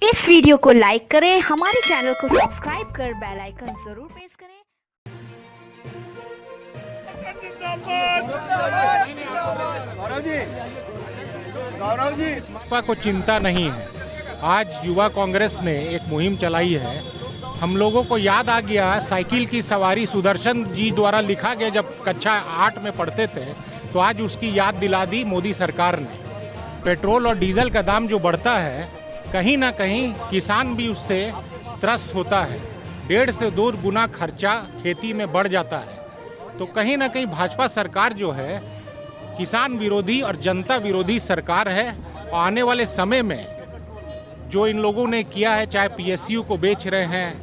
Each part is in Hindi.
इस वीडियो को लाइक करें, हमारे चैनल को सब्सक्राइब कर बेल आइकन जरूर प्रेस करें। गौरव जी को चिंता नहीं है। आज युवा कांग्रेस ने एक मुहिम चलाई है। हम लोगों को याद आ गया साइकिल की सवारी सुदर्शन जी द्वारा लिखा गया जब कक्षा 8 में पढ़ते थे, तो आज उसकी याद दिला दी मोदी सरकार ने। पेट्रोल और डीजल का दाम जो बढ़ता है, कहीं ना कहीं किसान भी उससे त्रस्त होता है। 1.5 से 2 गुना खर्चा खेती में बढ़ जाता है। तो कहीं ना कहीं भाजपा सरकार जो है किसान विरोधी और जनता विरोधी सरकार है। और आने वाले समय में जो इन लोगों ने किया है, चाहे पीएसयू को बेच रहे हैं,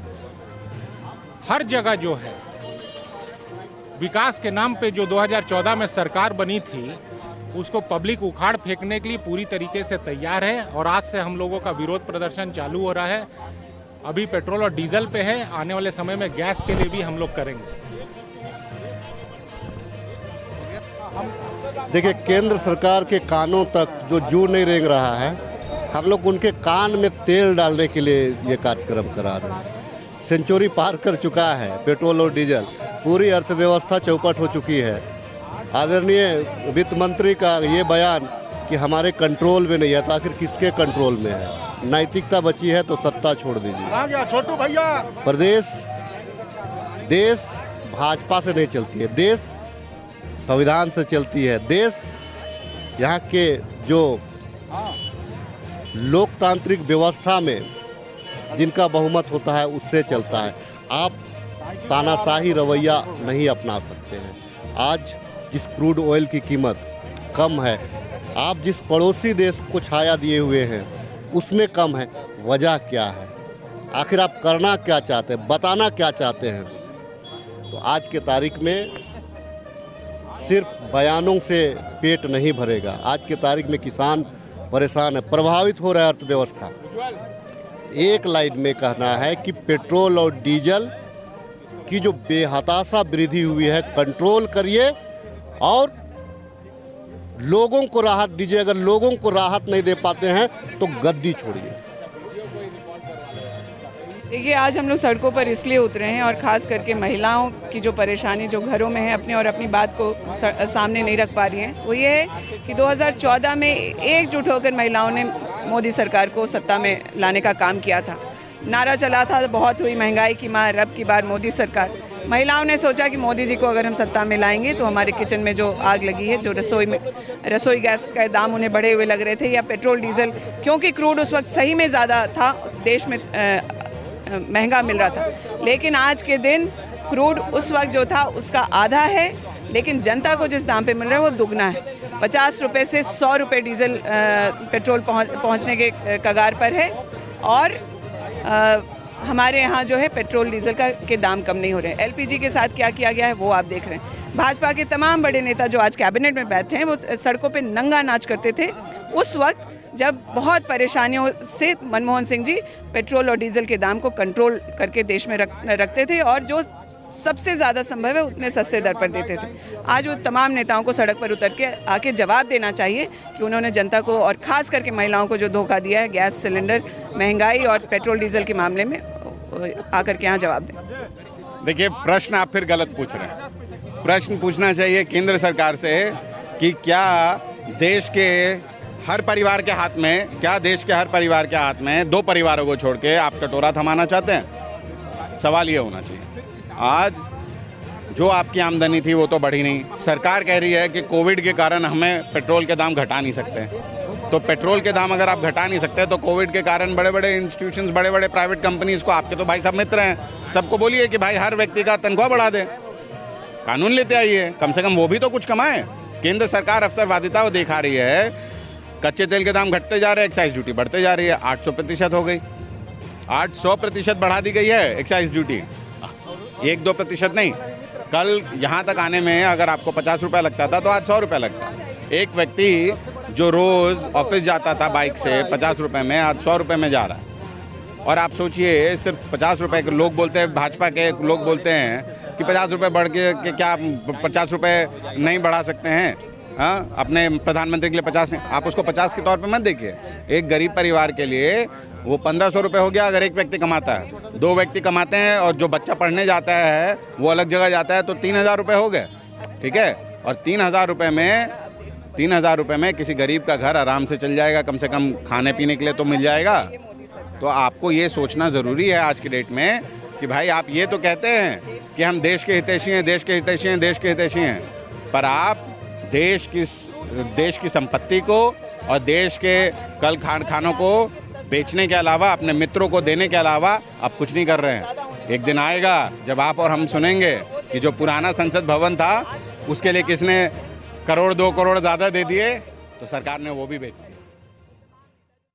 हर जगह जो है विकास के नाम पे जो 2014 में सरकार बनी थी, उसको पब्लिक उखाड़ फेंकने के लिए पूरी तरीके से तैयार है। और आज से हम लोगों का विरोध प्रदर्शन चालू हो रहा है। अभी पेट्रोल और डीजल पे है, आने वाले समय में गैस के लिए भी हम लोग करेंगे। देखिए, केंद्र सरकार के कानों तक जो जू नहीं रेंग रहा है, हम लोग उनके कान में तेल डालने के लिए ये कार्यक्रम करा रहे हैं। सेंचुरी पार कर चुका है पेट्रोल और डीजल, पूरी अर्थव्यवस्था चौपट हो चुकी है। आदरणीय वित्त मंत्री का ये बयान कि हमारे कंट्रोल में नहीं है, तो आखिर किसके कंट्रोल में है? नैतिकता बची है तो सत्ता छोड़ दीजिए। छोटू भैया, देश भाजपा से नहीं चलती है, देश संविधान से चलती है। देश यहाँ के जो लोकतांत्रिक व्यवस्था में जिनका बहुमत होता है उससे चलता है। आप तानाशाही रवैया नहीं अपना सकते हैं। आज जिस क्रूड ऑयल की कीमत कम है, आप जिस पड़ोसी देश को छाया दिए हुए हैं उसमें कम है, वजह क्या है? आखिर आप करना क्या चाहते हैं, बताना क्या चाहते हैं? तो आज के तारीख में सिर्फ बयानों से पेट नहीं भरेगा। आज के तारीख में किसान परेशान है, प्रभावित हो रहा है अर्थव्यवस्था। एक लाइन में कहना है कि पेट्रोल और डीजल की जो बेहताशा वृद्धि हुई है, कंट्रोल करिए और लोगों को राहत दीजिए। अगर लोगों को राहत नहीं दे पाते हैं तो गद्दी छोड़िए। देखिए, आज हम लोग सड़कों पर इसलिए उतरे हैं और ख़ास करके महिलाओं की जो परेशानी जो घरों में है, अपने और अपनी बात को सामने नहीं रख पा रही हैं, वो ये है कि 2014 में एकजुट होकर महिलाओं ने मोदी सरकार को सत्ता में लाने का काम किया था। नारा चला था, बहुत हुई महंगाई की मार, अब की बार मोदी सरकार। महिलाओं ने सोचा कि मोदी जी को अगर हम सत्ता में लाएंगे तो हमारे किचन में जो आग लगी है, जो रसोई गैस का दाम उन्हें बढ़े हुए लग रहे थे, या पेट्रोल डीजल, क्योंकि क्रूड उस वक्त सही में ज़्यादा था, देश में महंगा मिल रहा था। लेकिन आज के दिन क्रूड उस वक्त जो था उसका आधा है, लेकिन जनता को जिस दाम पे मिल रहा है वो दुगना है। 50 रुपये से 100 रुपये डीजल पेट्रोल पहुंचने के कगार पर है। और हमारे यहाँ जो है पेट्रोल डीजल के दाम कम नहीं हो रहे हैं। एलपीजी के साथ क्या किया गया है वो आप देख रहे हैं। भाजपा के तमाम बड़े नेता जो आज कैबिनेट में बैठे हैं, वो सड़कों पे नंगा नाच करते थे उस वक्त जब बहुत परेशानियों से मनमोहन सिंह जी पेट्रोल और डीजल के दाम को कंट्रोल करके देश में रखते थे, और जो सबसे ज़्यादा संभव है उतने सस्ते दर पर देते थे। आज वो तमाम नेताओं को सड़क पर उतर के आके जवाब देना चाहिए कि उन्होंने जनता को और ख़ास करके महिलाओं को जो धोखा दिया है, गैस सिलेंडर, महंगाई और पेट्रोल डीजल के मामले में, आकर के यहाँ जवाब दें। देखिए, प्रश्न आप फिर गलत पूछ रहे हैं। प्रश्न पूछना चाहिए केंद्र सरकार से कि क्या देश के हर परिवार के हाथ में, क्या देश के हर परिवार के हाथ में 2 परिवारों को छोड़ के आप कटोरा थमाना चाहते हैं? सवाल ये होना चाहिए। आज जो आपकी आमदनी थी वो तो बढ़ी नहीं। सरकार कह रही है कि कोविड के कारण हमें पेट्रोल के दाम घटा नहीं सकते। तो पेट्रोल के दाम अगर आप घटा नहीं सकते तो कोविड के कारण बड़े बड़े इंस्टीट्यूशंस, बड़े बड़े प्राइवेट कंपनीज को, आपके तो भाई सब मित्र हैं, सबको बोलिए कि भाई हर व्यक्ति का तनख्वाह बढ़ा दें, कानून लेते आइए, कम से कम वो भी तो कुछ कमाएं। केंद्र सरकार अवसरवादिता वो दिखा रही है। कच्चे तेल के दाम घटते जा रहे हैं, एक्साइज ड्यूटी बढ़ते जा रही है, 800% हो गई, 800% बढ़ा दी गई है एक्साइज ड्यूटी, 1-2% नहीं। कल यहाँ तक आने में अगर आपको 50 रुपये लगता था तो आज 100 रुपये लगता है। एक व्यक्ति जो रोज़ ऑफिस जाता था बाइक से 50 रुपये में, आज 100 रुपये में जा रहा है। और आप सोचिए, सिर्फ 50 रुपये के लोग बोलते हैं, भाजपा के लोग बोलते हैं कि 50 रुपये बढ़ के क्या 50 रुपये नहीं बढ़ा सकते हैं? हाँ, अपने प्रधानमंत्री के लिए 50 नहीं, आप उसको 50 के तौर पे मत देखिए। एक गरीब परिवार के लिए वो 1500 रुपये हो गया अगर एक व्यक्ति कमाता है, 2 व्यक्ति कमाते हैं और जो बच्चा पढ़ने जाता है वो अलग जगह जाता है तो 3000 रुपये हो गए, ठीक है। और 3000 रुपये में किसी गरीब का घर आराम से चल जाएगा, कम से कम खाने पीने के लिए तो मिल जाएगा। तो आपको ये सोचना ज़रूरी है आज की डेट में कि भाई आप ये तो कहते हैं कि हम देश के हितैषी हैं, देश के हितैषी हैं, देश के हितैषी हैं, पर आप देश की संपत्ति को और देश के कल खानों को बेचने के अलावा, अपने मित्रों को देने के अलावा आप कुछ नहीं कर रहे हैं। एक दिन आएगा जब आप और हम सुनेंगे कि जो पुराना संसद भवन था उसके लिए किसने 1 करोड़ 2 करोड़ ज़्यादा दे दिए, तो सरकार ने वो भी बेच दिया।